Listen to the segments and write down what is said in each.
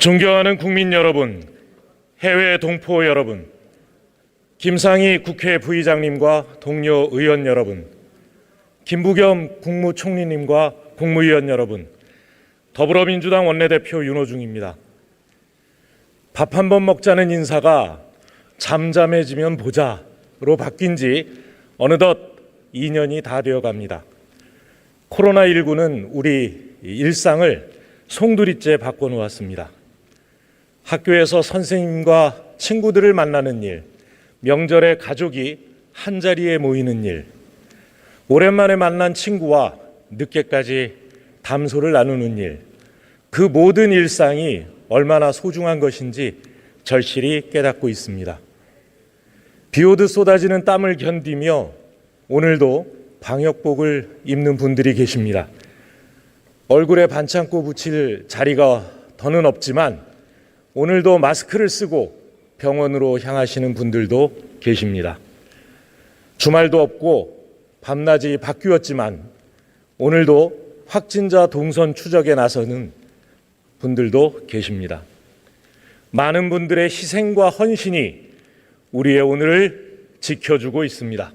존경하는 국민 여러분, 해외 동포 여러분, 김상희 국회 부의장님과 동료 의원 여러분, 김부겸 국무총리님과 국무위원 여러분, 더불어민주당 원내대표 윤호중입니다. 밥 한 번 먹자는 인사가 잠잠해지면 보자로 바뀐 지 어느덧 2년이 다 되어갑니다. 코로나19는 우리 일상을 송두리째 바꿔놓았습니다. 학교에서 선생님과 친구들을 만나는 일, 명절에 가족이 한자리에 모이는 일, 오랜만에 만난 친구와 늦게까지 담소를 나누는 일, 그 모든 일상이 얼마나 소중한 것인지 절실히 깨닫고 있습니다. 비오듯 쏟아지는 땀을 견디며 오늘도 방역복을 입는 분들이 계십니다. 얼굴에 반창고 붙일 자리가 더는 없지만 오늘도 마스크를 쓰고 병원으로 향하시는 분들도 계십니다. 주말도 없고 밤낮이 바뀌었지만 오늘도 확진자 동선 추적에 나서는 분들도 계십니다. 많은 분들의 희생과 헌신이 우리의 오늘을 지켜주고 있습니다.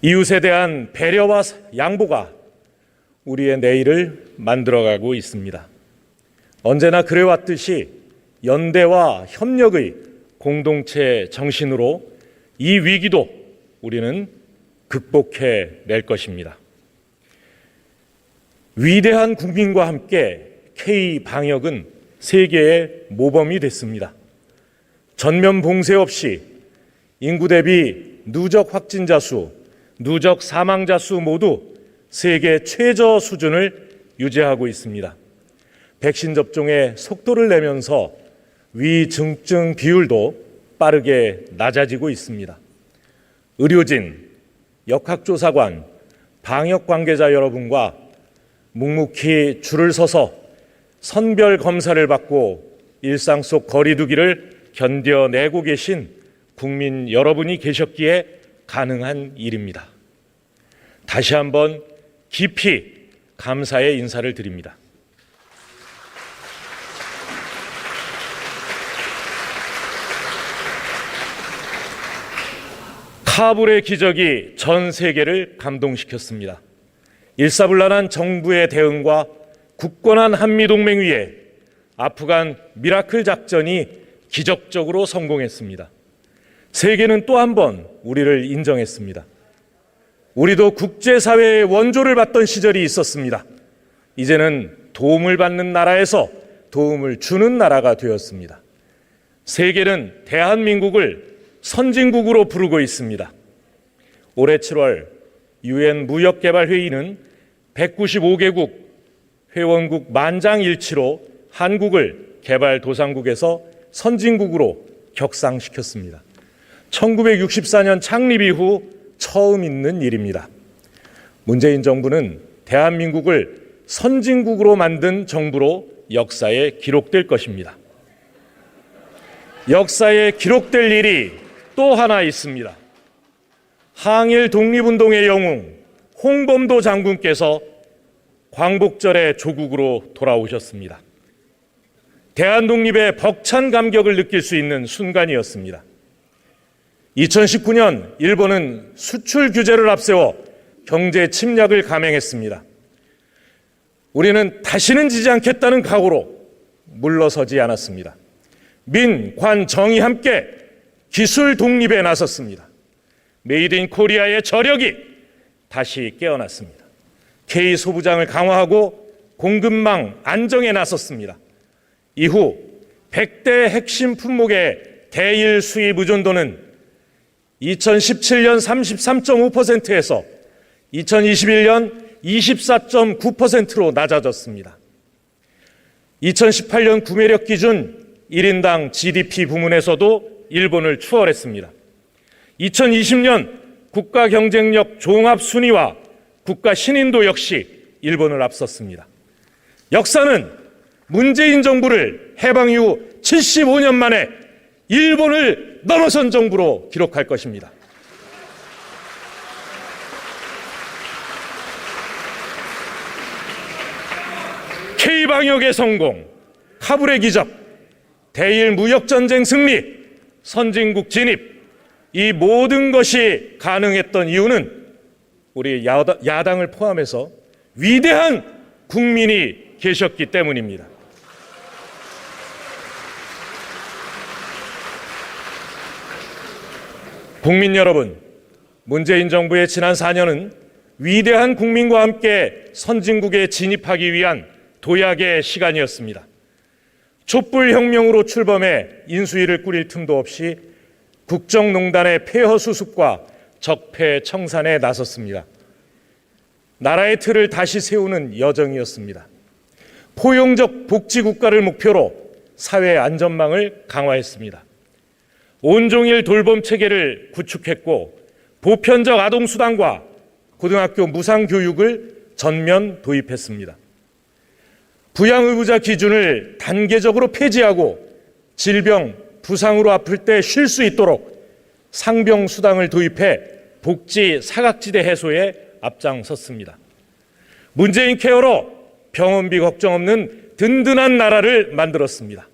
이웃에 대한 배려와 양보가 우리의 내일을 만들어가고 있습니다. 언제나 그래왔듯이 연대와 협력의 공동체 정신으로 이 위기도 우리는 극복해 낼 것입니다. 위대한 국민과 함께 K-방역은 세계의 모범이 됐습니다. 전면 봉쇄 없이 인구 대비 누적 확진자 수, 누적 사망자 수 모두 세계 최저 수준을 유지하고 있습니다. 백신 접종에 속도를 내면서 위중증 비율도 빠르게 낮아지고 있습니다. 의료진, 역학조사관, 방역 관계자 여러분과 묵묵히 줄을 서서 선별 검사를 받고 일상 속 거리 두기를 견뎌내고 계신 국민 여러분이 계셨기에 가능한 일입니다. 다시 한번 깊이 감사의 인사를 드립니다. 카불의 기적이 전 세계를 감동시켰습니다. 일사불란한 정부의 대응과 굳건한 한미동맹 위에 아프간 미라클 작전이 기적적으로 성공했습니다. 세계는 또 한 번 우리를 인정했습니다. 우리도 국제사회의 원조를 받던 시절이 있었습니다. 이제는 도움을 받는 나라에서 도움을 주는 나라가 되었습니다. 세계는 대한민국을 선진국으로 부르고 있습니다. 올해 7월 UN 무역개발회의는 195개국 회원국 만장일치로 한국을 개발도상국에서 선진국으로 격상시켰습니다. 1964년 창립 이후 처음 있는 일입니다. 문재인 정부는 대한민국을 선진국으로 만든 정부로 역사에 기록될 것입니다. 역사에 기록될 일이 또 하나 있습니다. 항일 독립운동의 영웅 홍범도 장군께서 광복절에 조국으로 돌아오셨습니다. 대한독립의 벅찬 감격을 느낄 수 있는 순간이었습니다. 2019년 일본은 수출 규제를 앞세워 경제 침략을 감행했습니다. 우리는 다시는 지지 않겠다는 각오로 물러서지 않았습니다. 민, 관, 정이 함께 기술 독립에 나섰습니다. 메이드 인 코리아의 저력이 다시 깨어났습니다. K소부장을 강화하고 공급망 안정에 나섰습니다. 이후 100대 핵심 품목의 대일 수입 의존도는 2017년 33.5%에서 2021년 24.9%로 낮아졌습니다. 2018년 구매력 기준 1인당 GDP 부문에서도 일본을 추월했습니다. 2020년 국가 경쟁력 종합 순위와 국가 신인도 역시 일본을 앞섰습니다. 역사는 문재인 정부를 해방 이후 75년 만에 일본을 넘어선 정부로 기록할 것입니다. K방역의 성공, 카불의 기적, 대일 무역전쟁 승리, 선진국 진입, 이 모든 것이 가능했던 이유는 우리 야당을 포함해서 위대한 국민이 계셨기 때문입니다. 국민 여러분, 문재인 정부의 지난 4년은 위대한 국민과 함께 선진국에 진입하기 위한 도약의 시간이었습니다. 촛불혁명으로 출범해 인수위를 꾸릴 틈도 없이 국정농단의 폐허 수습과 적폐 청산에 나섰습니다. 나라의 틀을 다시 세우는 여정이었습니다. 포용적 복지국가를 목표로 사회 안전망을 강화했습니다. 온종일 돌봄 체계를 구축했고 보편적 아동수당과 고등학교 무상교육을 전면 도입했습니다. 부양의무자 기준을 단계적으로 폐지하고 질병, 부상으로 아플 때 쉴 수 있도록 상병수당을 도입해 복지 사각지대 해소에 앞장섰습니다. 문재인 케어로 병원비 걱정 없는 든든한 나라를 만들었습니다.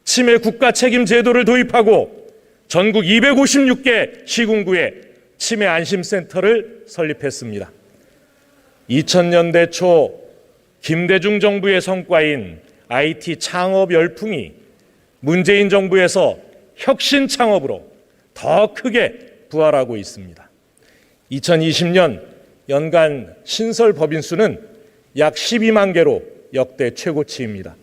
치매 국가 책임 제도를 도입하고 전국 256개 시군구에 치매 안심센터를 설립했습니다. 2000년대 초 김대중 정부의 성과인 IT 창업 열풍이 문재인 정부에서 혁신 창업으로 더 크게 부활하고 있습니다. 2020년 연간 신설 법인 수는 약 12만 개로 역대 최고치입니다.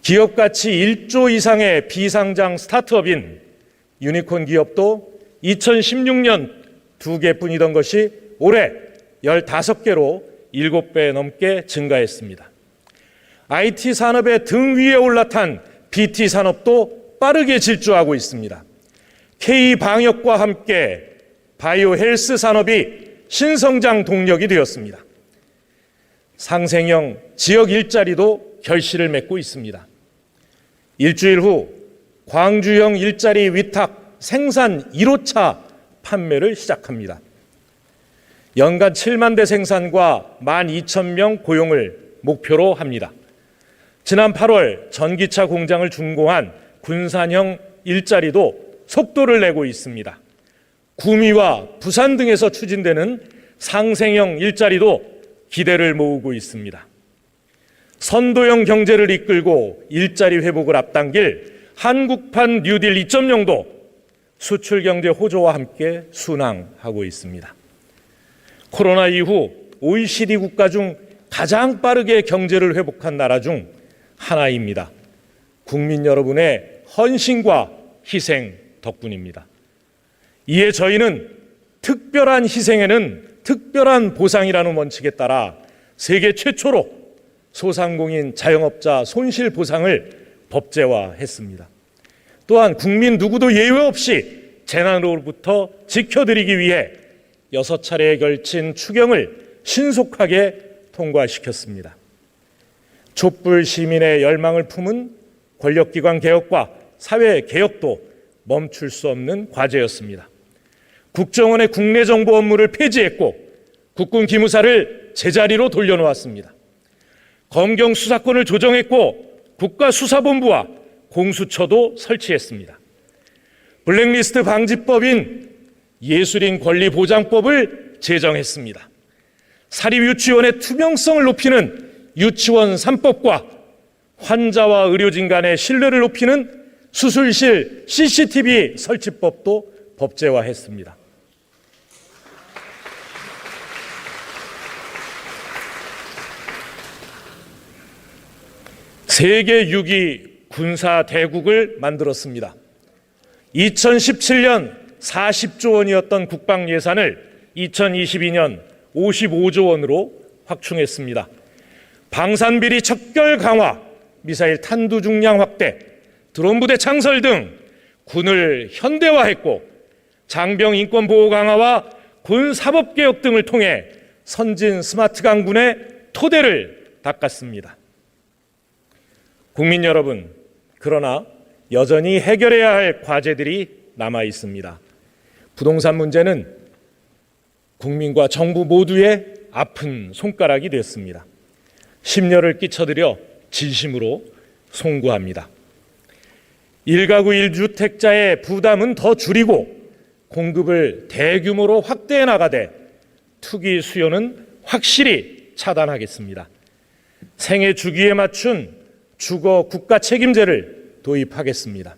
기업 가치 1조 이상의 비상장 스타트업인 유니콘 기업도 2016년 2개뿐이던 것이 올해 15개로 7배 넘게 증가했습니다. IT 산업의 등 위에 올라탄 BT 산업도 빠르게 질주하고 있습니다. K-방역과 함께 바이오 헬스 산업이 신성장 동력이 되었습니다. 상생형 지역 일자리도 결실을 맺고 있습니다. 일주일 후 광주형 일자리 위탁 생산 1호차 판매를 시작합니다. 연간 7만 대 생산과 12,000명 고용을 목표로 합니다. 지난 8월 전기차 공장을 준공한 군산형 일자리도 속도를 내고 있습니다. 구미와 부산 등에서 추진되는 상생형 일자리도 기대를 모으고 있습니다. 선도형 경제를 이끌고 일자리 회복을 앞당길 한국판 뉴딜 2.0도 수출 경제 호조와 함께 순항하고 있습니다. 코로나 이후 OECD 국가 중 가장 빠르게 경제를 회복한 나라 중 하나입니다. 국민 여러분의 헌신과 희생 덕분입니다. 이에 저희는 특별한 희생에는 특별한 보상이라는 원칙에 따라 세계 최초로 소상공인 자영업자 손실보상을 법제화했습니다. 또한 국민 누구도 예외 없이 재난으로부터 지켜드리기 위해 6차례에 걸친 추경을 신속하게 통과시켰습니다. 촛불 시민의 열망을 품은 권력기관 개혁과 사회 개혁도 멈출 수 없는 과제였습니다. 국정원의 국내 정보 업무를 폐지했고 국군 기무사를 제자리로 돌려놓았습니다. 검경 수사권을 조정했고 국가수사본부와 공수처도 설치했습니다. 블랙리스트 방지법인 예술인 권리보장법을 제정했습니다. 사립유치원의 투명성을 높이는 유치원 3법과 환자와 의료진 간의 신뢰를 높이는 수술실 CCTV 설치법도 법제화했습니다. 세계 6위 군사 대국을 만들었습니다. 2017년 40조 원이었던 국방 예산을 2022년 55조 원으로 확충했습니다. 방산비리 척결 강화, 미사일 탄두 중량 확대, 드론 부대 창설 등 군을 현대화했고 장병 인권 보호 강화와 군 사법 개혁 등을 통해 선진 스마트 강군의 토대를 닦았습니다. 국민 여러분, 그러나 여전히 해결해야 할 과제들이 남아 있습니다. 부동산 문제는 국민과 정부 모두의 아픈 손가락이 됐습니다. 심려를 끼쳐드려 진심으로 송구합니다. 1가구 1주택자의 부담은 더 줄이고 공급을 대규모로 확대해 나가되 투기 수요는 확실히 차단하겠습니다. 생애 주기에 맞춘 주거 국가 책임제를 도입하겠습니다.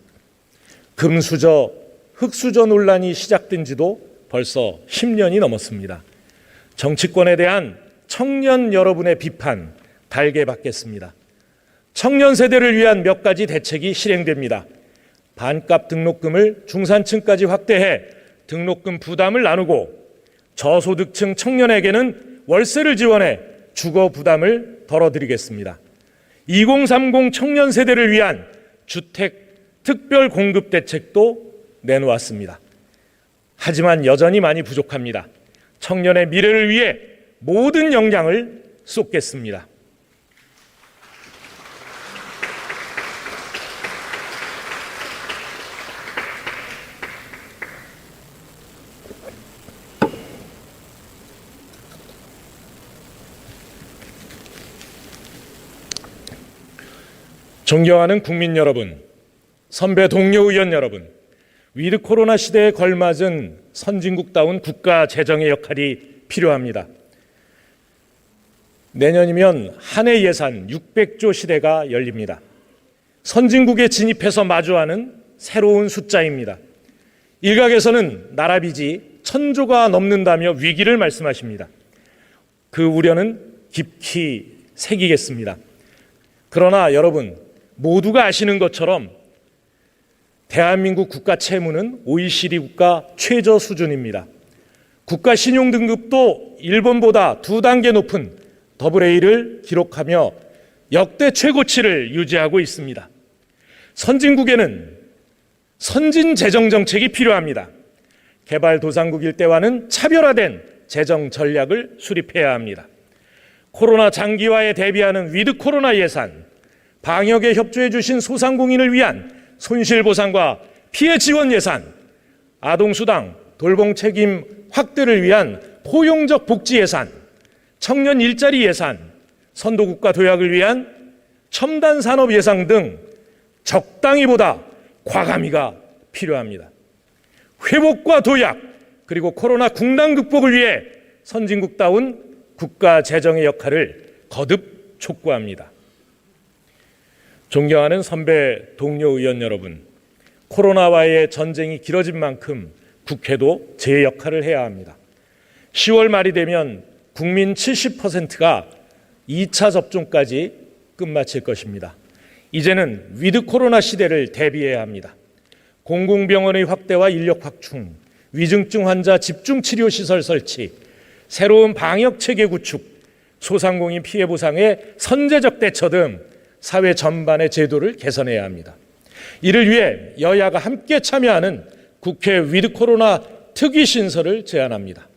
금수저, 흑수저 논란이 시작된 지도 벌써 10년이 넘었습니다. 정치권에 대한 청년 여러분의 비판 달게 받겠습니다. 청년 세대를 위한 몇 가지 대책이 실행됩니다. 반값 등록금을 중산층까지 확대해 등록금 부담을 나누고 저소득층 청년에게는 월세를 지원해 주거 부담을 덜어드리겠습니다. 2030 청년 세대를 위한 주택 특별 공급 대책도 내놓았습니다. 하지만 여전히 많이 부족합니다. 청년의 미래를 위해 모든 역량을 쏟겠습니다. 존경하는 국민 여러분, 선배 동료 의원 여러분, 위드 코로나 시대에 걸맞은 선진국다운 국가 재정의 역할이 필요합니다. 내년이면 한 해 예산 600조 시대가 열립니다. 선진국에 진입해서 마주하는 새로운 숫자입니다. 일각에서는 나라 빚이 1000조가 넘는다며 위기를 말씀하십니다. 그 우려는 깊이 새기겠습니다. 그러나 여러분, 모두가 아시는 것처럼 대한민국 국가 채무는 OECD 국가 최저 수준입니다. 국가 신용 등급도 일본보다 2단계 높은 AA를 기록하며 역대 최고치를 유지하고 있습니다. 선진국에는 선진 재정 정책이 필요합니다. 개발도상국일 때와는 차별화된 재정 전략을 수립해야 합니다. 코로나 장기화에 대비하는 위드 코로나 예산, 방역에 협조해 주신 소상공인을 위한 손실보상과 피해 지원 예산, 아동수당, 돌봄 책임 확대를 위한 포용적 복지 예산, 청년 일자리 예산, 선도국가 도약을 위한 첨단 산업 예산 등 적당히보다 과감히가 필요합니다. 회복과 도약, 그리고 코로나 국난 극복을 위해 선진국다운 국가 재정의 역할을 거듭 촉구합니다. 존경하는 선배 동료 의원 여러분, 코로나와의 전쟁이 길어진 만큼 국회도 제 역할을 해야 합니다. 10월 말이 되면 국민 70%가 2차 접종까지 끝마칠 것입니다. 이제는 위드 코로나 시대를 대비해야 합니다. 공공병원의 확대와 인력 확충, 위중증 환자 집중치료 시설 설치, 새로운 방역체계 구축, 소상공인 피해 보상의 선제적 대처 등 사회 전반의 제도를 개선해야 합니다. 이를 위해 여야가 함께 참여하는 국회 위드 코로나 특위 신설을 제안합니다.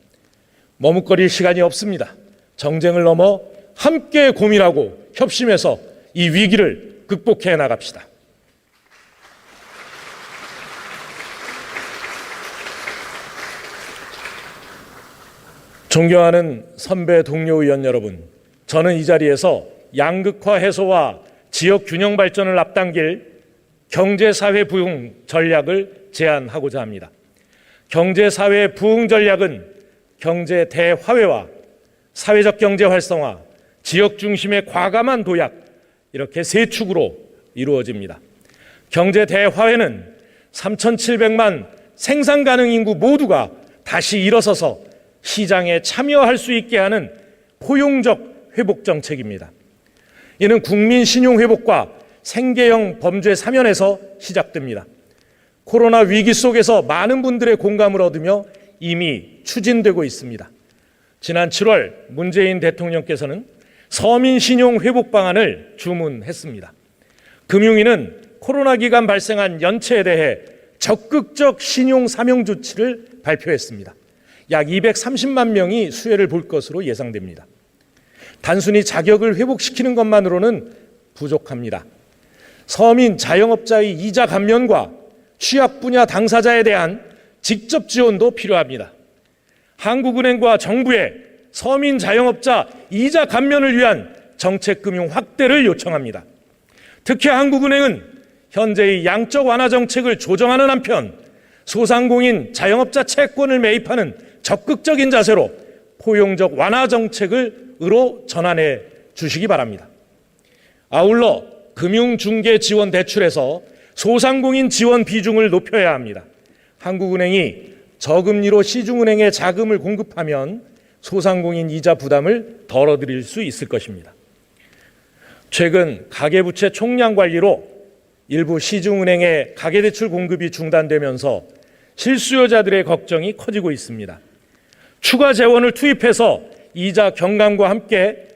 머뭇거릴 시간이 없습니다. 정쟁을 넘어 함께 고민하고 협심해서 이 위기를 극복해 나갑시다. 존경하는 선배 동료 의원 여러분, 저는 이 자리에서 양극화 해소와 지역 균형 발전을 앞당길 경제사회 부흥 전략을 제안하고자 합니다. 경제사회 부흥 전략은 경제 대화훼와 사회적 경제 활성화, 지역 중심의 과감한 도약, 이렇게 세 축으로 이루어집니다. 경제 대화훼는 3,700만 생산 가능 인구 모두가 다시 일어서서 시장에 참여할 수 있게 하는 포용적 회복 정책입니다. 이는 국민 신용 회복과 생계형 범죄 사면에서 시작됩니다. 코로나 위기 속에서 많은 분들의 공감을 얻으며 이미 추진되고 있습니다. 지난 7월 문재인 대통령께서는 서민 신용 회복 방안을 주문했습니다. 금융위는 코로나 기간 발생한 연체에 대해 적극적 신용 사명 조치를 발표했습니다. 약 230만 명이 수혜를 볼 것으로 예상됩니다. 단순히 자격을 회복시키는 것만으로는 부족합니다. 서민 자영업자의 이자 감면과 취약 분야 당사자에 대한 직접 지원도 필요합니다. 한국은행과 정부의 서민 자영업자 이자 감면을 위한 정책 금융 확대를 요청합니다. 특히 한국은행은 현재의 양적 완화 정책을 조정하는 한편 소상공인 자영업자 채권을 매입하는 적극적인 자세로 포용적 완화 정책으로 전환해 주시기 바랍니다. 아울러 금융중개 지원 대출에서 소상공인 지원 비중을 높여야 합니다. 한국은행이 저금리로 시중은행에 자금을 공급하면 소상공인 이자 부담을 덜어드릴 수 있을 것입니다. 최근 가계부채 총량 관리로 일부 시중은행의 가계대출 공급이 중단되면서 실수요자들의 걱정이 커지고 있습니다. 추가 재원을 투입해서 이자 경감과 함께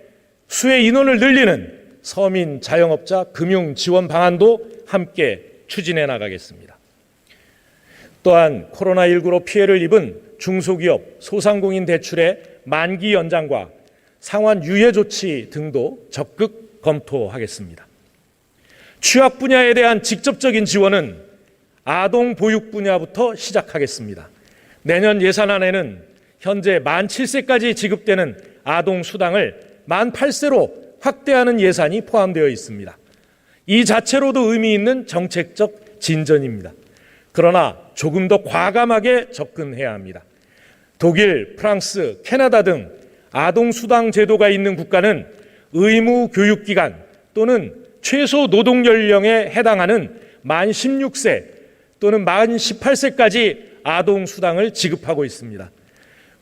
수혜 인원을 늘리는 서민 자영업자 금융 지원 방안도 함께 추진해 나가겠습니다. 또한 코로나19로 피해를 입은 중소기업, 소상공인 대출의 만기 연장과 상환 유예 조치 등도 적극 검토하겠습니다. 취약 분야에 대한 직접적인 지원은 아동 보육 분야부터 시작하겠습니다. 내년 예산안에는 현재 만 7세까지 지급되는 아동 수당을 만 8세로 확대하는 예산이 포함되어 있습니다. 이 자체로도 의미 있는 정책적 진전입니다. 그러나 조금 더 과감하게 접근해야 합니다. 독일, 프랑스, 캐나다 등 아동 수당 제도가 있는 국가는 의무 교육기간 또는 최소 노동 연령에 해당하는 만 16세 또는 만 18세까지 아동 수당을 지급하고 있습니다.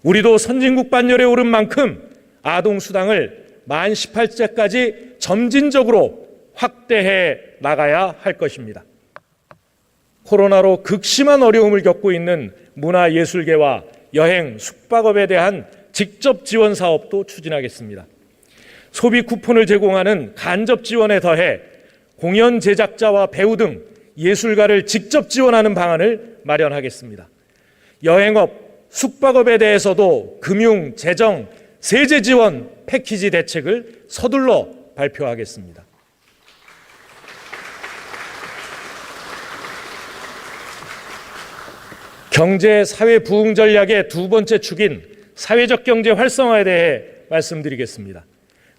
우리도 선진국 반열에 오른 만큼 아동 수당을 만 18세까지 점진적으로 확대해 나가야 할 것입니다. 코로나로 극심한 어려움을 겪고 있는 문화예술계와 여행, 숙박업에 대한 직접 지원 사업도 추진하겠습니다. 소비 쿠폰을 제공하는 간접 지원에 더해 공연 제작자와 배우 등 예술가를 직접 지원하는 방안을 마련하겠습니다. 여행업, 숙박업에 대해서도 금융, 재정, 세제 지원 패키지 대책을 서둘러 발표하겠습니다. 경제 사회 부흥 전략의 두 번째 축인 사회적 경제 활성화에 대해 말씀드리겠습니다.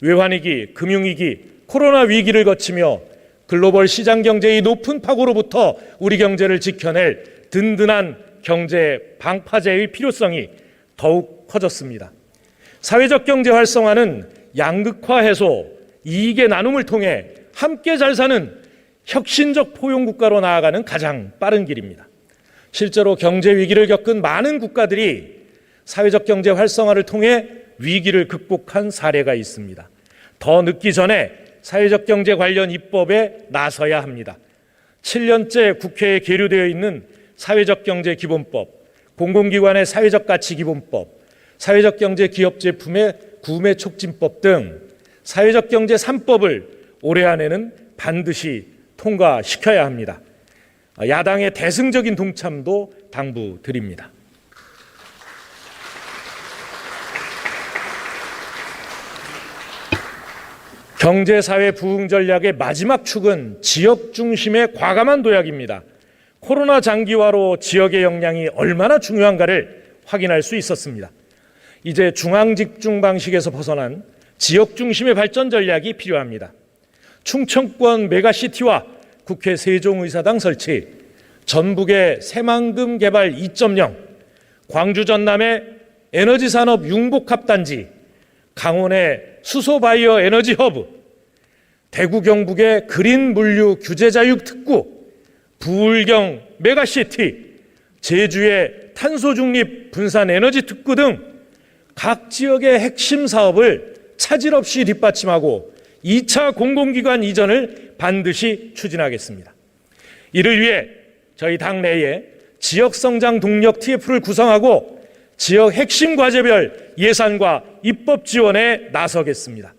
외환위기, 금융위기, 코로나 위기를 거치며 글로벌 시장 경제의 높은 파고로부터 우리 경제를 지켜낼 든든한 경제 방파제의 필요성이 더욱 커졌습니다. 사회적 경제 활성화는 양극화 해소, 이익의 나눔을 통해 함께 잘 사는 혁신적 포용국가로 나아가는 가장 빠른 길입니다. 실제로 경제 위기를 겪은 많은 국가들이 사회적 경제 활성화를 통해 위기를 극복한 사례가 있습니다. 더 늦기 전에 사회적 경제 관련 입법에 나서야 합니다. 7년째 국회에 계류되어 있는 사회적 경제 기본법, 공공기관의 사회적 가치 기본법, 사회적 경제 기업 제품의 구매 촉진법 등 사회적 경제 3법을 올해 안에는 반드시 통과시켜야 합니다. 야당의 대승적인 동참도 당부드립니다. 경제사회 부흥 전략의 마지막 축은 지역 중심의 과감한 도약입니다. 코로나 장기화로 지역의 역량이 얼마나 중요한가를 확인할 수 있었습니다. 이제 중앙집중 방식에서 벗어난 지역 중심의 발전 전략이 필요합니다. 충청권 메가시티와 국회 세종의사당 설치, 전북의 새만금 개발 2.0, 광주 전남의 에너지산업 융복합단지, 강원의 수소바이오 에너지 허브, 대구 경북의 그린 물류 규제자육 특구, 부울경 메가시티, 제주의 탄소중립 분산 에너지 특구 등 각 지역의 핵심 사업을 차질 없이 뒷받침하고 2차 공공기관 이전을 반드시 추진하겠습니다. 이를 위해 저희 당내에 지역성장 동력 TF를 구성하고 지역 핵심 과제별 예산과 입법 지원에 나서겠습니다.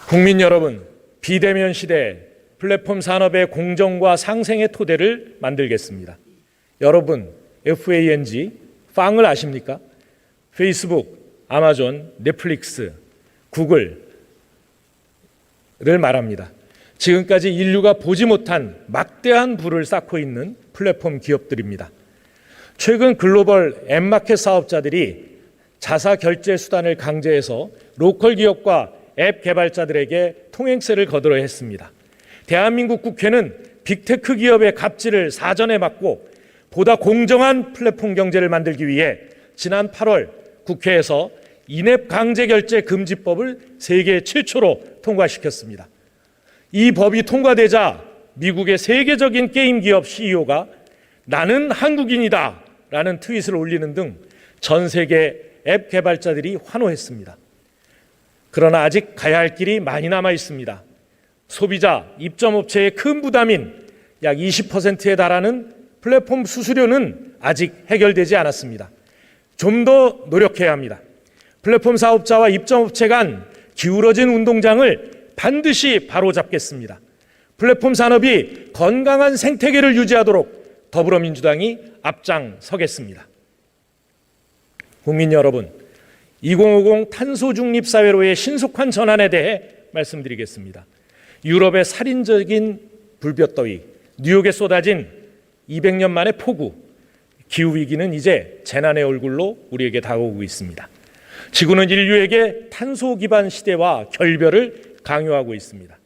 국민 여러분, 비대면 시대 플랫폼 산업의 공정과 상생의 토대를 만들겠습니다. 여러분, FANG, 팡을 아십니까? 페이스북, 아마존, 넷플릭스, 구글을 말합니다. 지금까지 인류가 보지 못한 막대한 부를 쌓고 있는 플랫폼 기업들입니다. 최근 글로벌 앱마켓 사업자들이 자사 결제 수단을 강제해서 로컬 기업과 앱 개발자들에게 통행세를 거들어야 했습니다. 대한민국 국회는 빅테크 기업의 갑질을 사전에 막고 보다 공정한 플랫폼 경제를 만들기 위해 지난 8월 국회에서 인앱 강제 결제 금지법을 세계 최초로 통과시켰습니다. 이 법이 통과되자 미국의 세계적인 게임 기업 CEO가 나는 한국인이다 라는 트윗을 올리는 등 전 세계 앱 개발자들이 환호했습니다. 그러나 아직 가야 할 길이 많이 남아 있습니다. 소비자, 입점업체의 큰 부담인 약 20%에 달하는 플랫폼 수수료는 아직 해결되지 않았습니다. 좀 더 노력해야 합니다. 플랫폼 사업자와 입점업체 간 기울어진 운동장을 반드시 바로잡겠습니다. 플랫폼 산업이 건강한 생태계를 유지하도록 더불어민주당이 앞장서겠습니다. 국민 여러분, 2050 탄소 중립 사회로의 신속한 전환에 대해 말씀드리겠습니다. 유럽의 살인적인 불볕더위, 뉴욕에 쏟아진 200년 만의 폭우, 기후위기는 이제 재난의 얼굴로 우리에게 다가오고 있습니다. 지구는 인류에게 탄소 기반 시대와 결별을 강요하고 있습니다.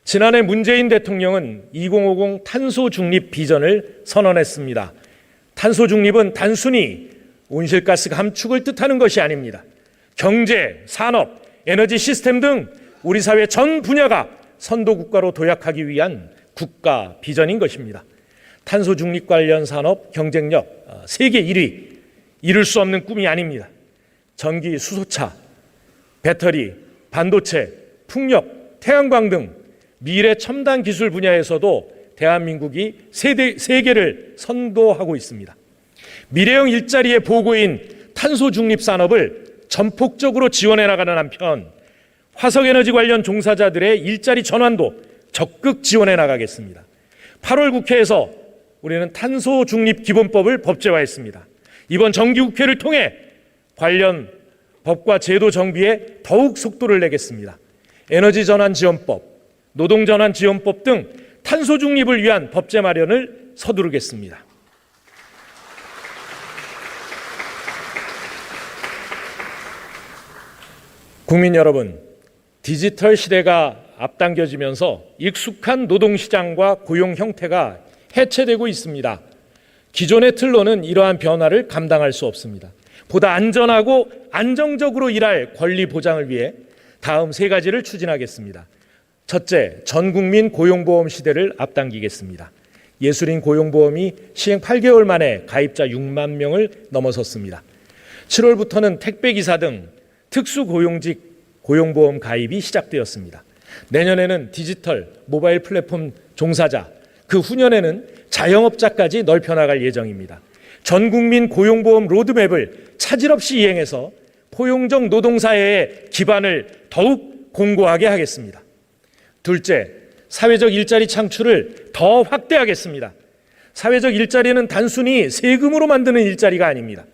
지난해 문재인 대통령은 2050 탄소 중립 비전을 선언했습니다. 탄소 중립은 단순히 온실가스 감축을 뜻하는 것이 아닙니다. 경제, 산업, 에너지 시스템 등 우리 사회 전 분야가 선도국가로 도약하기 위한 국가 비전인 것입니다. 탄소 중립 관련 산업 경쟁력 세계 1위, 이룰 수 없는 꿈이 아닙니다. 전기, 수소차, 배터리, 반도체, 풍력, 태양광 등 미래 첨단 기술 분야에서도 대한민국이 세계를 선도하고 있습니다. 미래형 일자리의 보고인 탄소 중립 산업을 전폭적으로 지원해 나가는 한편 화석에너지 관련 종사자들의 일자리 전환도 적극 지원해 나가겠습니다. 8월 국회에서 우리는 탄소 중립 기본법을 법제화했습니다. 이번 정기국회를 통해 관련 법과 제도 정비에 더욱 속도를 내겠습니다. 에너지 전환 지원법, 노동 전환 지원법 등 탄소 중립을 위한 법제 마련을 서두르겠습니다. 국민 여러분, 디지털 시대가 앞당겨지면서 익숙한 노동시장과 고용 형태가 해체되고 있습니다. 기존의 틀로는 이러한 변화를 감당할 수 없습니다. 보다 안전하고 안정적으로 일할 권리 보장을 위해 다음 세 가지를 추진하겠습니다. 첫째, 전국민 고용보험 시대를 앞당기겠습니다. 예술인 고용보험이 시행 8개월 만에 가입자 6만 명을 넘어섰습니다. 7월부터는 택배기사 등 특수고용직 고용보험 가입이 시작되었습니다. 내년에는 디지털, 모바일 플랫폼 종사자, 그 후년에는 자영업자까지 넓혀나갈 예정입니다. 전국민 고용보험 로드맵을 차질 없이 이행해서 포용적 노동사회의 기반을 더욱 공고하게 하겠습니다. 둘째, 사회적 일자리 창출을 더 확대하겠습니다. 사회적 일자리는 단순히 세금으로 만드는 일자리가 아닙니다.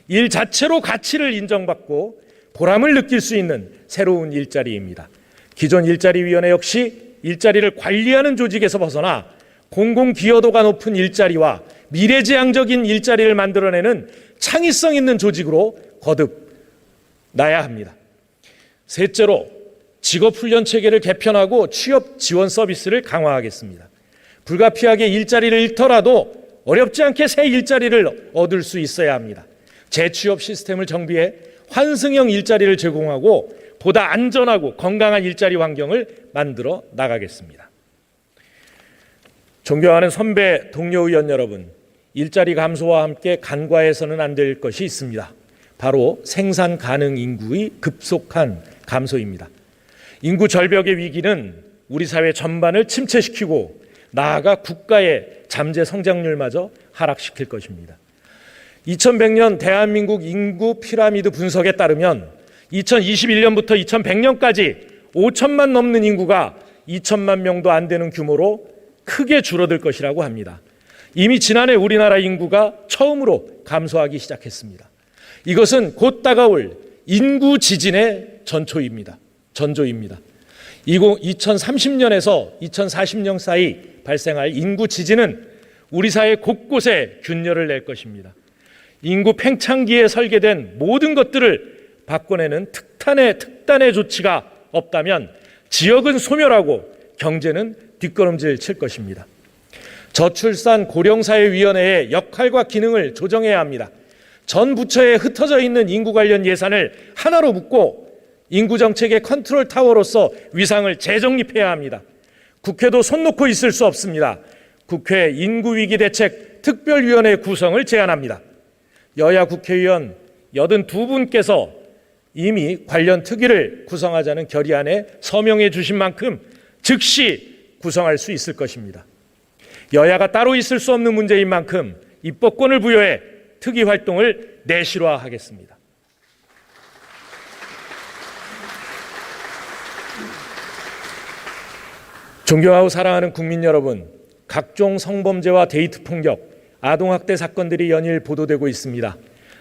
일 자체로 가치를 인정받고 보람을 느낄 수 있는 새로운 일자리입니다. 기존 일자리위원회 역시 일자리를 관리하는 조직에서 벗어나 공공기여도가 높은 일자리와 미래지향적인 일자리를 만들어내는 창의성 있는 조직으로 거듭나야 합니다. 셋째로, 직업훈련 체계를 개편하고 취업 지원 서비스를 강화하겠습니다. 불가피하게 일자리를 잃더라도 어렵지 않게 새 일자리를 얻을 수 있어야 합니다. 재취업 시스템을 정비해 환승형 일자리를 제공하고 보다 안전하고 건강한 일자리 환경을 만들어 나가겠습니다. 존경하는 선배 동료 의원 여러분, 일자리 감소와 함께 간과해서는 안 될 것이 있습니다. 바로 생산 가능 인구의 급속한 감소입니다. 인구 절벽의 위기는 우리 사회 전반을 침체시키고 나아가 국가의 잠재 성장률마저 하락시킬 것입니다. 2100년 대한민국 인구 피라미드 분석에 따르면 2021년부터 2100년까지 5천만 넘는 인구가 2천만 명도 안 되는 규모로 크게 줄어들 것이라고 합니다. 이미 지난해 우리나라 인구가 처음으로 감소하기 시작했습니다. 이것은 곧 다가올 인구 지진의 전조입니다. 2030년에서 2040년 사이 발생할 인구 지진은 우리 사회 곳곳에 균열을 낼 것입니다. 인구 팽창기에 설계된 모든 것들을 바꿔내는 특단의 조치가 없다면 지역은 소멸하고 경제는 뒷걸음질 칠 것입니다. 저출산 고령사회위원회의 역할과 기능을 조정해야 합니다. 전 부처에 흩어져 있는 인구 관련 예산을 하나로 묶고 인구정책의 컨트롤 타워로서 위상을 재정립해야 합니다. 국회도 손 놓고 있을 수 없습니다. 국회 인구위기 대책 특별위원회 구성을 제안합니다. 여야 국회의원 82분께서 이미 관련 특위를 구성하자는 결의안에 서명해 주신 만큼 즉시 구성할 수 있을 것입니다. 여야가 따로 있을 수 없는 문제인 만큼 입법권을 부여해 특위 활동을 내실화하겠습니다. 존경하고 사랑하는 국민 여러분, 각종 성범죄와 데이트 폭력, 아동학대 사건들이 연일 보도되고 있습니다.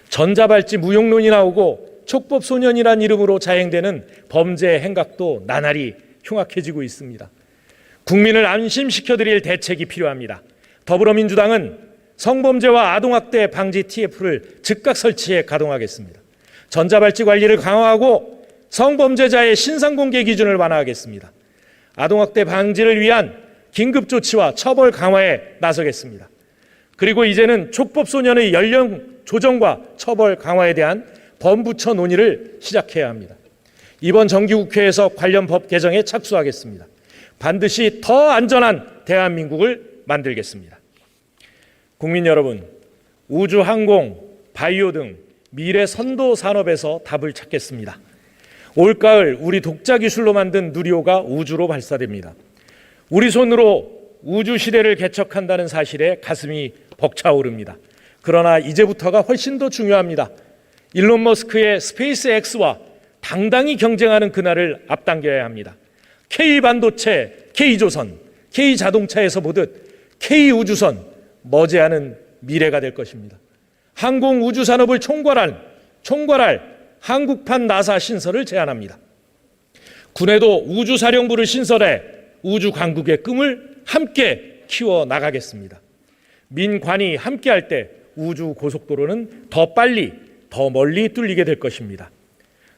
전자발찌 무용론이 나오고 촉법소년이란 이름으로 자행되는 범죄 행각도 나날이 흉악해지고 있습니다. 국민을 안심시켜드릴 대책이 필요합니다. 더불어민주당은 성범죄와 아동학대 방지 TF를 즉각 설치해 가동하겠습니다. 전자발찌 관리를 강화하고 성범죄자의 신상공개 기준을 완화하겠습니다. 아동학대 방지를 위한 긴급조치와 처벌 강화에 나서겠습니다. 그리고 이제는 촉법소년의 연령 조정과 처벌 강화에 대한 범부처 논의를 시작해야 합니다. 이번 정기국회에서 관련 법 개정에 착수하겠습니다. 반드시 더 안전한 대한민국을 만들겠습니다. 국민 여러분, 우주, 항공, 바이오 등 미래 선도 산업에서 답을 찾겠습니다. 올가을 우리 독자 기술로 만든 누리호가 우주로 발사됩니다. 우리 손으로 우주 시대를 개척한다는 사실에 가슴이 벅차오릅니다. 그러나 이제부터가 훨씬 더 중요합니다. 일론 머스크의 스페이스 X와 당당히 경쟁하는 그날을 앞당겨야 합니다. K반도체, K조선, K자동차에서 보듯 K우주선 머지않은 미래가 될 것입니다. 항공우주산업을 총괄할 한국판 나사 신설을 제안합니다. 군에도 우주사령부를 신설해 우주강국의 꿈을 함께 키워나가겠습니다. 민관이 함께할 때 우주고속도로는 더 빨리, 더 멀리 뚫리게 될 것입니다.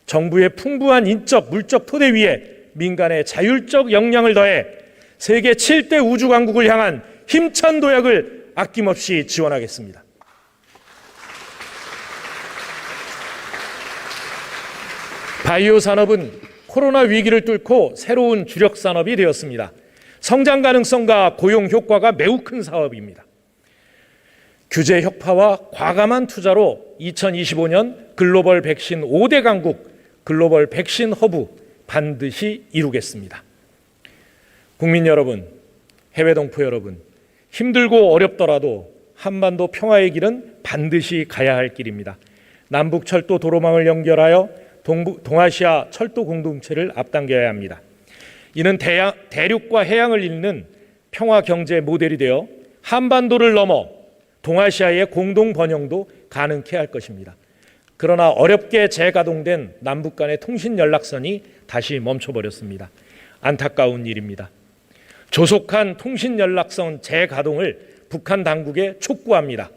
정부의 풍부한 인적, 물적 토대 위에 민간의 자율적 역량을 더해 세계 7대 우주강국을 향한 힘찬 도약을 아낌없이 지원하겠습니다. 바이오 산업은 코로나 위기를 뚫고 새로운 주력 산업이 되었습니다. 성장 가능성과 고용 효과가 매우 큰 사업입니다. 규제 혁파와 과감한 투자로 2025년 글로벌 백신 5대 강국, 글로벌 백신 허브 반드시 이루겠습니다. 국민 여러분, 해외 동포 여러분, 힘들고 어렵더라도 한반도 평화의 길은 반드시 가야 할 길입니다. 남북철도 도로망을 연결하여 동아시아 철도 공동체를 앞당겨야 합니다. 이는 대륙과 해양을 잇는 평화 경제 모델이 되어 한반도를 넘어 동아시아의 공동 번영도 가능케 할 것입니다. 그러나 어렵게 재가동된 남북 간의 통신 연락선이 다시 멈춰버렸습니다. 안타까운 일입니다. 조속한 통신 연락선 재가동을 북한 당국에 촉구합니다.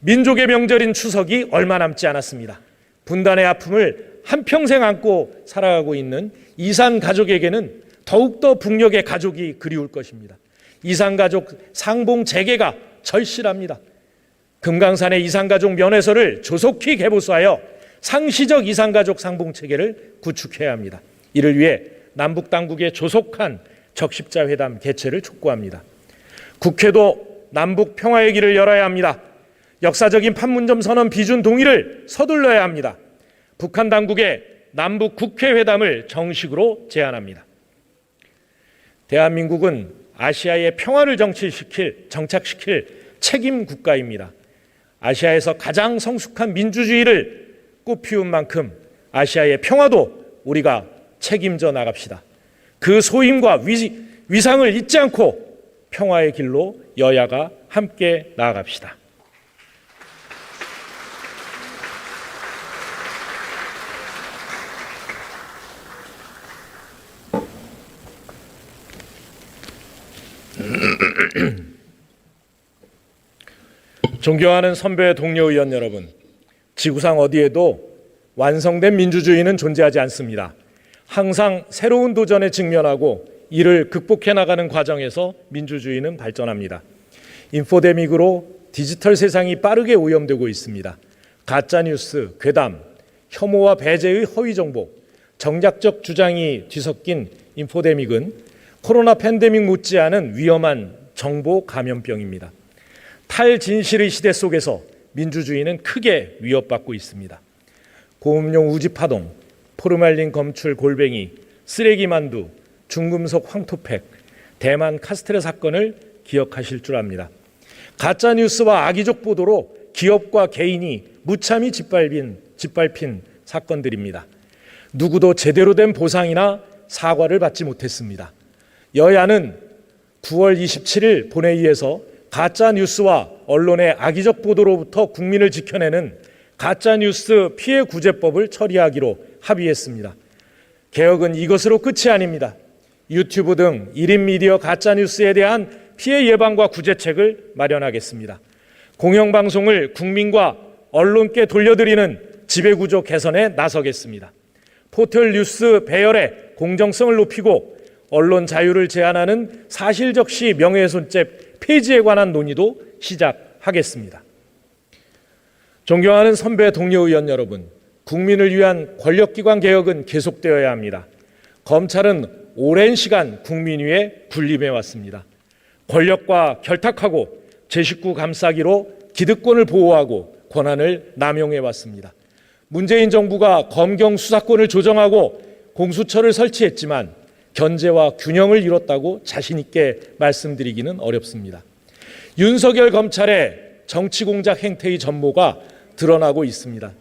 민족의 명절인 추석이 얼마 남지 않았습니다. 분단의 아픔을 한평생 안고 살아가고 있는 이산 가족에게는 더욱더 북녘의 가족이 그리울 것입니다. 이산 가족 상봉 재개가 절실합니다. 금강산의 이산가족 면회소를 조속히 개보수하여 상시적 이산가족 상봉체계를 구축해야 합니다. 이를 위해 남북당국의 조속한 적십자 회담 개최를 촉구합니다. 국회도 남북 평화의 길을 열어야 합니다. 역사적인 판문점 선언 비준 동의를 서둘러야 합니다. 북한 당국의 남북 국회 회담을 정식으로 제안합니다. 대한민국은 아시아의 평화를 정착시킬 책임 국가입니다. 아시아에서 가장 성숙한 민주주의를 꽃피운 만큼 아시아의 평화도 우리가 책임져 나갑시다. 그 소임과 위상을 잊지 않고 평화의 길로 여야가 함께 나아갑시다. 존경하는 선배 동료 의원 여러분, 지구상 어디에도 완성된 민주주의는 존재하지 않습니다. 항상 새로운 도전에 직면하고 이를 극복해 나가는 과정에서 민주주의는 발전합니다. 인포데믹으로 디지털 세상이 빠르게 오염되고 있습니다. 가짜뉴스, 괴담, 혐오와 배제의 허위정보, 정략적 주장이 뒤섞인 인포데믹은 코로나 팬데믹 못지않은 위험한 정보 감염병입니다. 탈진실의 시대 속에서 민주주의는 크게 위협받고 있습니다. 고음용 우지파동, 포르말린 검출 골뱅이, 쓰레기 만두, 중금속 황토팩, 대만 카스테라 사건을 기억하실 줄 압니다. 가짜뉴스와 악의적 보도로 기업과 개인이 무참히 짓밟힌 사건들입니다. 누구도 제대로 된 보상이나 사과를 받지 못했습니다. 여야는 9월 27일 본회의에서 가짜뉴스와 언론의 악의적 보도로부터 국민을 지켜내는 가짜뉴스 피해구제법을 처리하기로 합의했습니다. 개혁은 이것으로 끝이 아닙니다. 유튜브 등 1인 미디어 가짜뉴스에 대한 피해 예방과 구제책을 마련하겠습니다. 공영방송을 국민과 언론께 돌려드리는 지배구조 개선에 나서겠습니다. 포털 뉴스 배열의 공정성을 높이고 언론 자유를 제한하는 사실적시 명예훼손죄 폐지에 관한 논의도 시작하겠습니다. 존경하는 선배 동료 의원 여러분, 국민을 위한 권력기관 개혁은 계속되어야 합니다. 검찰은 오랜 시간 국민 위에 군림해 왔습니다. 권력과 결탁하고 제 식구 감싸기로 기득권을 보호하고 권한을 남용해 왔습니다. 문재인 정부가 검경 수사권을 조정하고 공수처를 설치했지만 견제와 균형을 이뤘다고 자신 있게 말씀드리기는 어렵습니다. 윤석열 검찰의 정치 공작 행태의 전모가 드러나고 있습니다.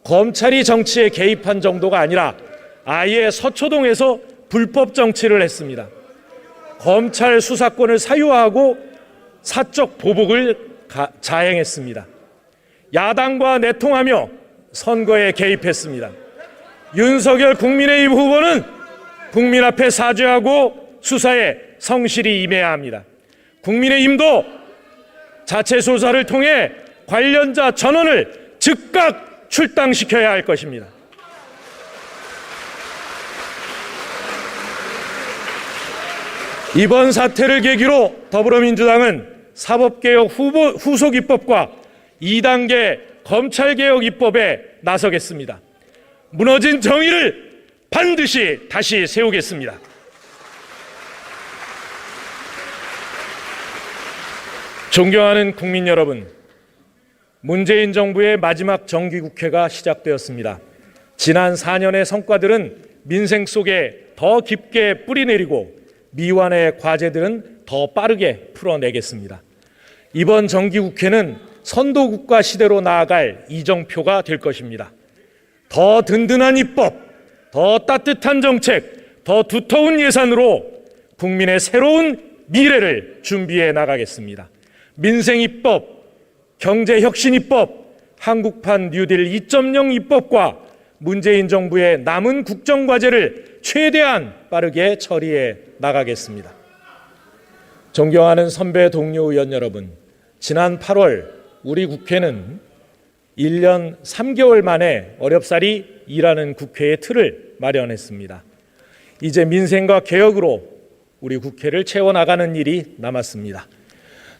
검찰이 정치에 개입한 정도가 아니라 아예 서초동에서 불법 정치를 했습니다. 검찰 수사권을 사유화하고 사적 보복을 자행했습니다. 야당과 내통하며 선거에 개입했습니다. 윤석열 국민의힘 후보는 국민 앞에 사죄하고 수사에 성실히 임해야 합니다. 국민의힘도 자체 조사를 통해 관련자 전원을 즉각 출당시켜야 할 것입니다. 이번 사태를 계기로 더불어민주당은 사법개혁 후속 입법과 2단계 검찰개혁 입법에 나서겠습니다. 무너진 정의를 반드시 다시 세우겠습니다. 존경하는 국민 여러분, 문재인 정부의 마지막 정기국회가 시작되었습니다. 지난 4년의 성과들은 민생 속에 더 깊게 뿌리내리고 미완의 과제들은 더 빠르게 풀어내겠습니다. 이번 정기국회는 선도국가 시대로 나아갈 이정표가 될 것입니다. 더 든든한 입법, 더 따뜻한 정책, 더 두터운 예산으로 국민의 새로운 미래를 준비해 나가겠습니다. 민생 입법, 경제 혁신 입법, 한국판 뉴딜 2.0 입법과 문재인 정부의 남은 국정과제를 최대한 빠르게 처리해 나가겠습니다. 존경하는 선배 동료 의원 여러분, 지난 8월 우리 국회는 1년 3개월 만에 어렵사리 일하는 국회의 틀을 마련했습니다. 이제 민생과 개혁으로 우리 국회를 채워나가는 일이 남았습니다.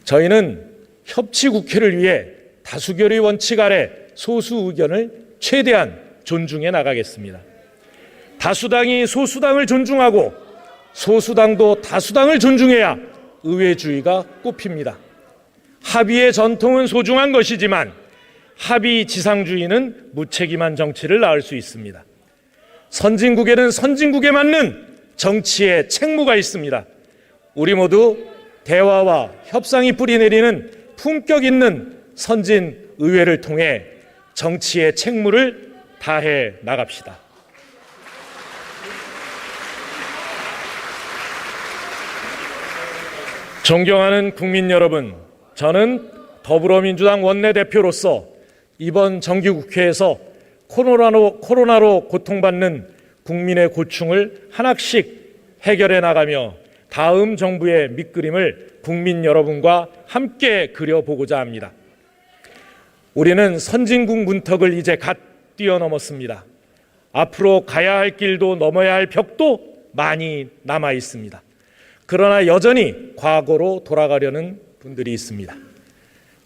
저희는 협치국회를 위해 다수결의 원칙 아래 소수 의견을 최대한 존중해 나가겠습니다. 다수당이 소수당을 존중하고 소수당도 다수당을 존중해야 의회주의가 꽃핍니다. 합의의 전통은 소중한 것이지만 합의 지상주의는 무책임한 정치를 낳을 수 있습니다. 선진국에는 선진국에 맞는 정치의 책무가 있습니다. 우리 모두 대화와 협상이 뿌리내리는 품격 있는 선진 의회를 통해 정치의 책무를 다해 나갑시다. 존경하는 국민 여러분, 저는 더불어민주당 원내대표로서 이번 정기국회에서 코로나로 고통받는 국민의 고충을 하나씩 해결해 나가며 다음 정부의 밑그림을 국민 여러분과 함께 그려보고자 합니다. 우리는 선진국 문턱을 이제 갓 뛰어넘었습니다. 앞으로 가야 할 길도 넘어야 할 벽도 많이 남아 있습니다. 그러나 여전히 과거로 돌아가려는 분들이 있습니다.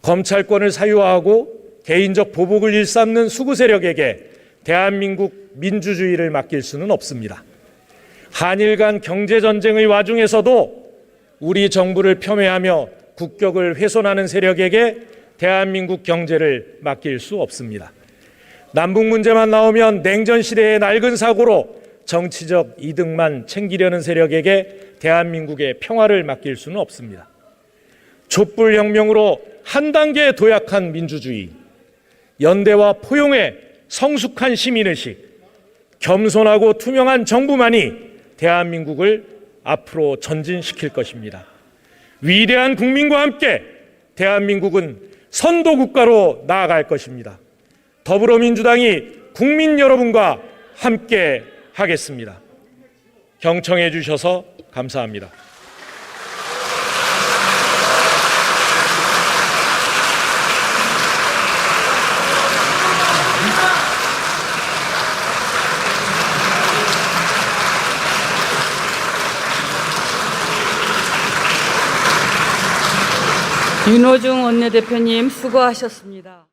검찰권을 사유화하고 개인적 보복을 일삼는 수구 세력에게 대한민국 민주주의를 맡길 수는 없습니다. 한일 간 경제전쟁의 와중에서도 우리 정부를 폄훼하며 국격을 훼손하는 세력에게 대한민국 경제를 맡길 수 없습니다. 남북 문제만 나오면 냉전 시대의 낡은 사고로 정치적 이득만 챙기려는 세력에게 대한민국의 평화를 맡길 수는 없습니다. 촛불혁명으로 한 단계 도약한 민주주의, 연대와 포용의 성숙한 시민의식, 겸손하고 투명한 정부만이 대한민국을 앞으로 전진시킬 것입니다. 위대한 국민과 함께 대한민국은 선도국가로 나아갈 것입니다. 더불어민주당이 국민 여러분과 함께 하겠습니다. 경청해 주셔서 감사합니다. 윤호중 원내대표님 수고하셨습니다.